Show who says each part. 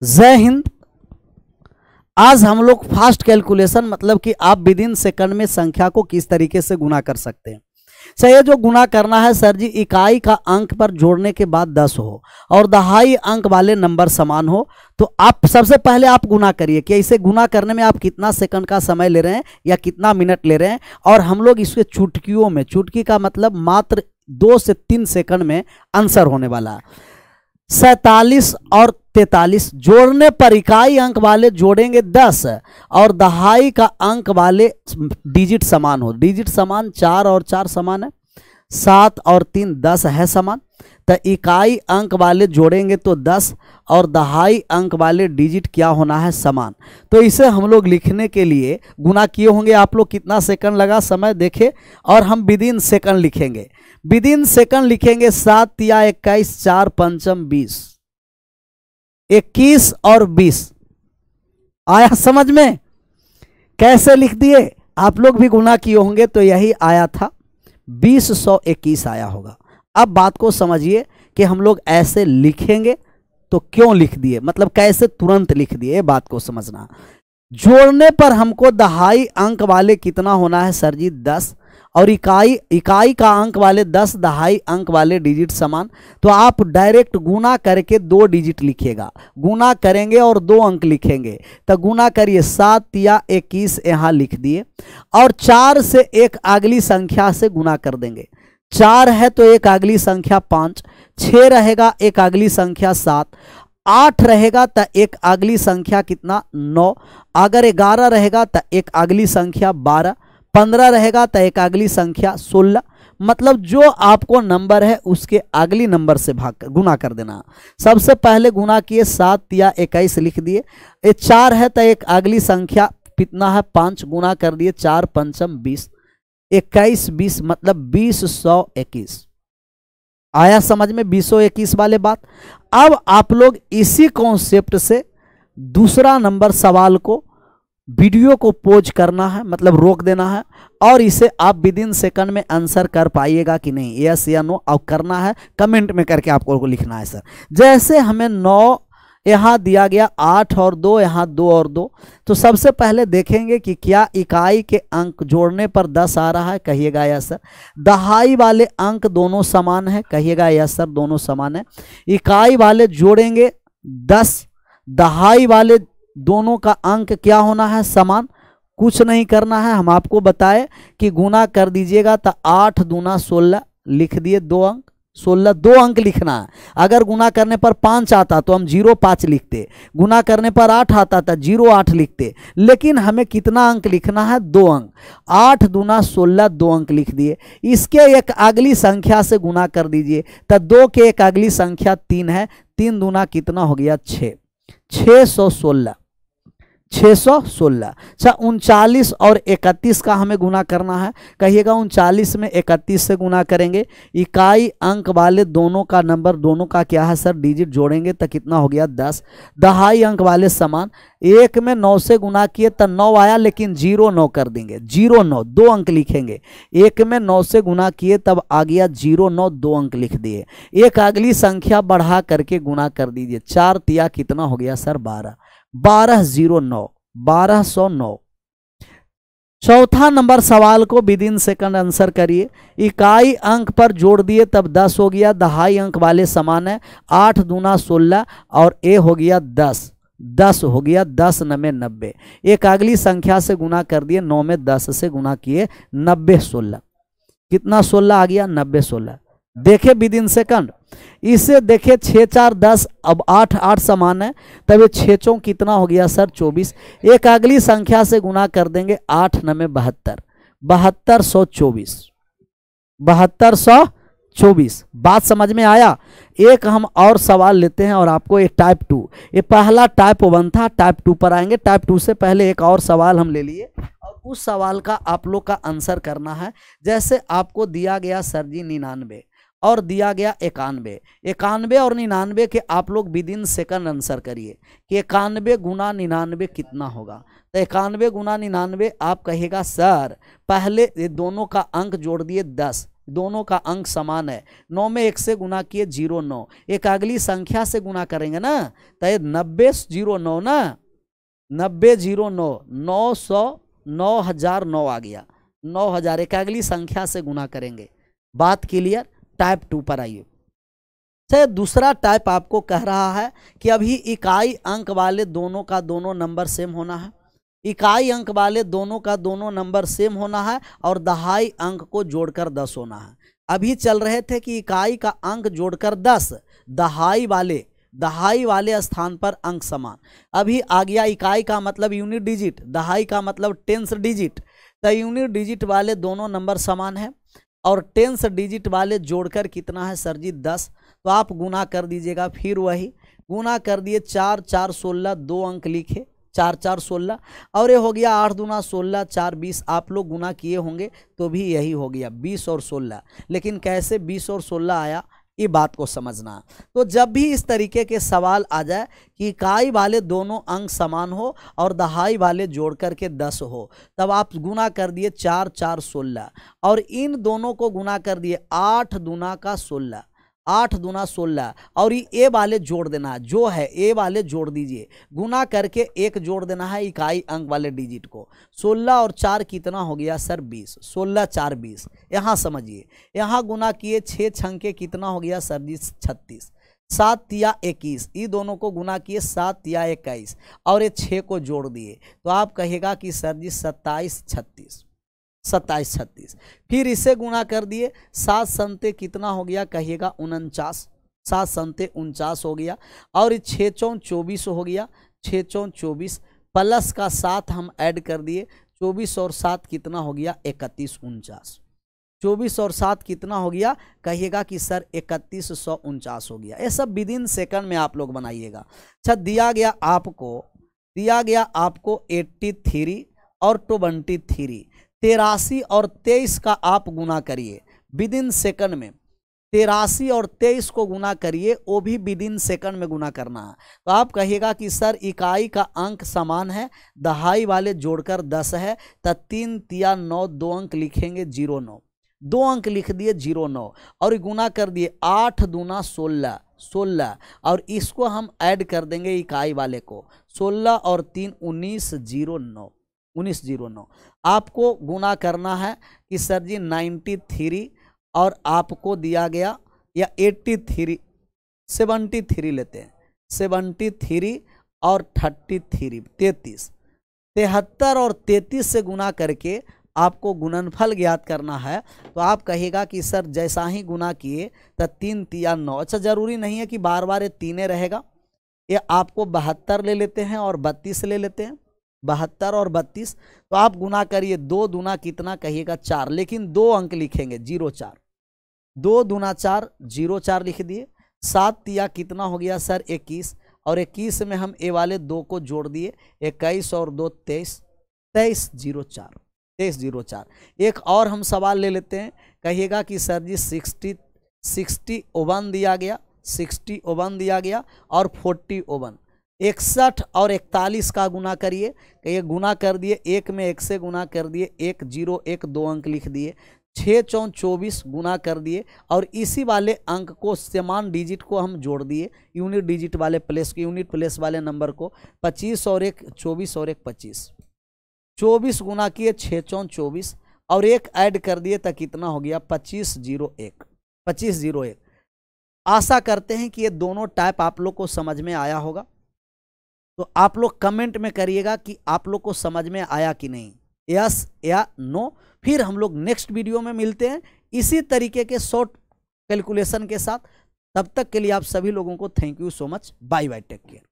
Speaker 1: जय हिंद। आज हम लोग फास्ट कैलकुलेशन मतलब कि आप विद इन सेकंड में संख्या को किस तरीके से गुना कर सकते हैं। सर ये जो गुना करना है सर जी, इकाई का अंक पर जोड़ने के बाद 10 हो और दहाई अंक वाले नंबर समान हो, तो आप सबसे पहले आप गुना करिए कि इसे गुना करने में आप कितना सेकंड का समय ले रहे हैं या कितना मिनट ले रहे हैं। और हम लोग इसके चुटकियों में, चुटकी का मतलब मात्र 2 से 3 सेकंड में आंसर होने वाला है। 47 और 43 जोड़ने पर इकाई अंक वाले जोड़ेंगे 10 और दहाई का अंक वाले डिजिट समान हो। डिजिट समान 4 और 4 समान है, 7 और 3 10 है समान। तो इकाई अंक वाले जोड़ेंगे तो 10 और दहाई अंक वाले डिजिट क्या होना है, समान। तो इसे हम लोग लिखने के लिए गुना किए होंगे। आप लोग कितना सेकंड लगा समय देखे, और हम विद इन सेकंड लिखेंगे। विद इन सेकंड लिखेंगे 7 या 21 4 पंचम 20, 21 और 20 आया समझ में। कैसे लिख दिए, आप लोग भी गुना किए होंगे तो यही आया था, 2021 आया होगा। अब बात को समझिए कि हम लोग ऐसे लिखेंगे तो क्यों लिख दिए, मतलब कैसे तुरंत लिख दिए, बात को समझना। जोड़ने पर हमको दहाई अंक वाले कितना होना है सर जी, 10 और इकाई का अंक वाले 10, दहाई अंक वाले डिजिट समान। तो आप डायरेक्ट गुना करके 2 डिजिट लिखिएगा, गुना करेंगे और 2 अंक लिखेंगे। तो गुना करिए 7 या 21 यहाँ लिख दिए और 4 से एक अगली संख्या से गुना कर देंगे। 4 है तो एक अगली संख्या 5, 6 रहेगा एक अगली संख्या 7, 8 रहेगा तो एक अगली संख्या कितना 9, अगर 11 रहेगा तो एक अगली संख्या 12, 15 रहेगा तो एक अगली संख्या 16। मतलब जो आपको नंबर है उसके अगली नंबर से भाग कर गुना कर देना। सबसे पहले गुना किए 7 या 21 लिख दिए, 4 है तो एक अगली संख्या कितना है 5, गुना कर दिए 4 पंचम 20, 21 20 मतलब 2021 आया समझ में, 2021 वाले बात। अब आप लोग इसी कॉन्सेप्ट से दूसरा नंबर सवाल को, वीडियो को पॉज करना है, मतलब रोक देना है, और इसे आप विद इन सेकंड में आंसर कर पाइएगा कि नहीं, यस या नो। और करना है कमेंट में करके आपको लिखना है सर। जैसे हमें 9 यहाँ दिया गया, 8 और 2 यहाँ 2 और 2, तो सबसे पहले देखेंगे कि क्या इकाई के अंक जोड़ने पर 10 आ रहा है, कहिएगा यस सर। दहाई वाले अंक दोनों समान है, कहिएगा यस सर दोनों समान है। इकाई वाले जोड़ेंगे 10, दहाई वाले दोनों का अंक क्या होना है, समान। कुछ नहीं करना है, हम आपको बताए कि गुना कर दीजिएगा तो 8 दूना 16 लिख दिए, 2 अंक 16, 2 अंक लिखना है। अगर गुना करने पर 5 आता तो हम 0.5 लिखते, गुना करने पर 8 आता था 0.8 लिखते, लेकिन हमें कितना अंक लिखना है, 2 अंक। 8 दूना 16, 2 अंक लिख दिए। इसके एक अगली संख्या से गुना कर दीजिए तो 2 के एक अगली संख्या 3 है, 3 दूना कितना हो गया 6, 616, 616। अच्छा 39 और 31 का हमें गुना करना है, कहिएगा 39 में 31 से गुना करेंगे। इकाई अंक वाले दोनों का नंबर, दोनों का क्या है सर, डिजिट जोड़ेंगे तो कितना हो गया 10। दहाई अंक वाले समान, 1 में 9 से गुना किए तो 9 आया, लेकिन 0 9 कर देंगे, 0 9 2 अंक लिखेंगे। 1 में 9 से गुना किए तब आ गया 0 9 2 अंक लिख दिए। एक अगली संख्या बढ़ा करके गुना कर दीजिए, 4 तिया कितना हो गया सर 12, 1209, 1209। चौथा नंबर सवाल को विद इन सेकंड आंसर करिए। इकाई अंक पर जोड़ दिए तब 10 हो गया, दहाई अंक वाले समान है, 8 दूना 16 और ए हो गया 10, 10 हो गया, 10 9 90। एक अगली संख्या से गुना कर दिए, 9 में 10 से गुना किए, 90 16 कितना 16 आ गया 90 16। देखे विद इन सेकंड, इसे देखे 6 4 10, अब 8 8 समान है, तब ये 6 चौक कितना हो गया सर 24। एक अगली संख्या से गुना कर देंगे, 8 9 72, 7224, 7224। बात समझ में आया। एक हम और सवाल लेते हैं और आपको एक टाइप 2, ये पहला टाइप 1 था, टाइप 2 पर आएंगे। टाइप 2 से पहले एक और सवाल हम ले लिए और उस सवाल का आप लोग का आंसर करना है। जैसे आपको दिया गया सर जी 99 और दिया गया 91, 91 और 99 के आप लोग विद इन सेकंड आंसर करिए कि 91 गुना 99 कितना होगा। तो 91 गुना 99 आप कहिएगा सर, पहले ये दोनों का अंक जोड़ दिए 10, दोनों का अंक समान है। 9 में 1 से गुना किए 0 9, एक अगली संख्या से गुना करेंगे ना, तो ये 90 0 9 ना, 90 0 9 900 9009 आ गया, 9000 एक अगली संख्या से गुना करेंगे। बात क्लियर। टाइप 2 पर आइए। से दूसरा टाइप आपको कह रहा है कि अभी इकाई अंक वाले दोनों का दोनों नंबर सेम होना है, इकाई अंक वाले दोनों का दोनों नंबर सेम होना है और दहाई अंक को जोड़कर 10 होना है। अभी चल रहे थे कि इकाई का अंक जोड़कर 10, दहाई वाले स्थान पर अंक समान। अभी आ गया इकाई का मतलब यूनिट डिजिट, दहाई का मतलब टेंस डिजिट। तो यूनिट डिजिट वाले दोनों नंबर समान है और टेंस डिजिट वाले जोड़कर कितना है सर जी 10। तो आप गुना कर दीजिएगा, फिर वही गुना कर दिए, 4 4 16, 2 अंक लिखे, 4 4 16 और ये हो गया 8 दूना 16, 4 20। आप लोग गुना किए होंगे तो भी यही हो गया 20 और 16, लेकिन कैसे 20 और 16 आया ये बात को समझना। तो जब भी इस तरीके के सवाल आ जाए कि इकाई वाले दोनों अंक समान हो और दहाई वाले जोड़ करके 10 हो, तब आप गुना कर दिए 4 4 16 और इन दोनों को गुना कर दिए 8 दूना का 16, 8 दूना 16 और ये ए वाले जोड़ देना है, जो है ए वाले जोड़ दीजिए, गुना करके 1 जोड़ देना है इकाई अंक वाले डिजिट को। 16 और 4 कितना हो गया सर 20, 16 4 20। यहाँ समझिए, यहाँ गुना किए 6 छंके कितना हो गया सर जी 36, 7 या 21, ये दोनों को गुना किए 7 या 21 और ये 6 को जोड़ दिए, तो आप कहेगा कि सर जी 27 36, 27 36। फिर इसे गुना कर दिए, 7 संते कितना हो गया कहिएगा 49, 7 संते 49 हो गया और 6 चौं 24 हो गया, 6 चौं 24 प्लस का 7 हम ऐड कर दिए, 24 और 7 कितना हो गया 31 49, 24 और 7 कितना हो गया कहिएगा कि सर 3149 हो गया। ये सब विद इन सेकंड में आप लोग बनाइएगा। अच्छा, दिया गया आपको 83 और 23, 83 और 23 का आप गुना करिए विद इन सेकंड में, 83 और 23 को गुना करिए, वो भी विद इन सेकंड में गुना करना है। तो आप कहिएगा कि सर इकाई का अंक समान है, दहाई वाले जोड़कर 10 है, तो 3 तिया 9, 2 अंक लिखेंगे 0 9, 2 अंक लिख दिए 0 9 और गुना कर दिए 8 दूना 16, 16 और इसको हम ऐड कर देंगे इकाई वाले को, 16 और 3 19 0 9, 19 0 9। आपको गुना करना है कि सर जी 93 और आपको दिया गया या 83 73 लेते हैं, 73 और 33 33, 73 और 33 से गुना करके आपको गुणनफल ज्ञात करना है। तो आप कहेगा कि सर जैसा ही गुना किए तो 3 तिया 9। अच्छा, जरूरी नहीं है कि बार बार ये तीने रहेगा, ये आपको 72 ले लेते हैं और 32 ले लेते हैं, 72 और 32। तो आप गुना करिए, 2 दूना कितना कहिएगा 4, लेकिन 2 अंक लिखेंगे 0 4, 2 दूना 4 0 4 लिख दिए। 7 तिया कितना हो गया सर 21 और 21 में हम ए वाले 2 को जोड़ दिए, 21 और 2 23, 23 0 4, 23 0 4। एक और हम सवाल ले लेते हैं, कहिएगा कि सर जी 60 ओवन दिया गया, 60 ओवन दिया गया और 40 ओवन, 61 और 41 का गुना करिए। ये गुना कर दिए, 1 में 1 से गुना कर दिए, 1 0 1 2 अंक लिख दिए, 6 चौं 24 गुना कर दिए और इसी वाले अंक को समान डिजिट को हम जोड़ दिए, यूनिट डिजिट वाले प्लेस के यूनिट प्लेस वाले नंबर को, 25 और 1 24 और 1 25, 24 गुना किए 6 चौं 24 और 1 ऐड कर दिए तो कितना हो गया 25 0 1, 25 0 1। आशा करते हैं कि ये दोनों टाइप आप लोग को समझ में आया होगा। तो आप लोग कमेंट में करिएगा कि आप लोग को समझ में आया कि नहीं, यस या नो। फिर हम लोग नेक्स्ट वीडियो में मिलते हैं इसी तरीके के शॉर्ट कैलकुलेशन के साथ। तब तक के लिए आप सभी लोगों को thank you so much, bye bye, take care.